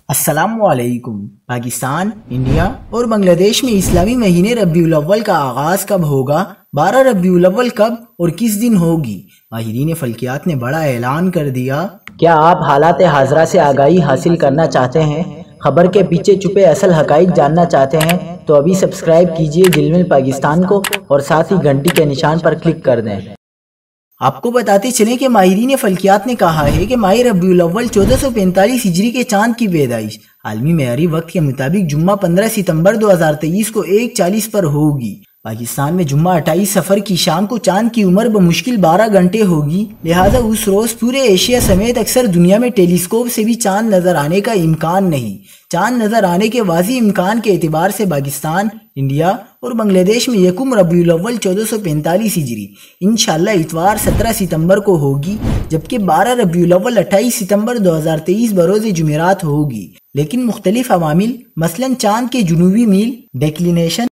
السلام علیکم۔ پاکستان، انڈیا اور بنگلہ دیش میں اسلامی مہینے ربیع الاول کا آغاز کب ہوگا؟ 12 ربیع الاول کب اور کس دن ہوگی؟ ماہرین فلکیات نے بڑا اعلان کر دیا۔ کیا آپ حالات حاضرہ سے آگاہی حاصل کرنا چاہتے ہیں؟ خبر کے پیچھے چھپے اصل حقائق جاننا چاہتے ہیں تو ابھی سبسکرائب کیجئے جلمل پاکستان کو اور ساتھ ہی گھنٹی کے نشان پر کلک کر دیں۔ آپ کو بتاتے چلیں کہ ماہرین فلکیات نے کہا ہے کہ ماہ ربیع الاول 1445 ہجری کے چاند کی پیدائش عالمی معیاری وقت کے مطابق جمعہ 15 ستمبر 2023 کو 1:40 پر ہوگی۔ پاکستان میں جمعہ 28 صفر کی شام کو چاند کی عمر بمشکل 12 گھنٹے ہوگی، لہٰذا اس روز پورے ایشیا سمیت اکثر دنیا میں ٹیلیسکوپ سے بھی چاند نظر آنے کا امکان نہیں۔ چاند نظر آنے کے واضح امکان کے اعتبار سے پاکستان، انڈیا اور بنگلہ دیش میں یکم ربیع الاول 1445 ہجری انشاءاللہ اتوار 17 ستمبر کو ہوگی، جبکہ 12 ربیع الاول 28 ستمبر 2023 بروز جمعرات ہوگی، لیکن مختلف عوامل مثلا چاند کے جنوبی میل ڈیکلینیشن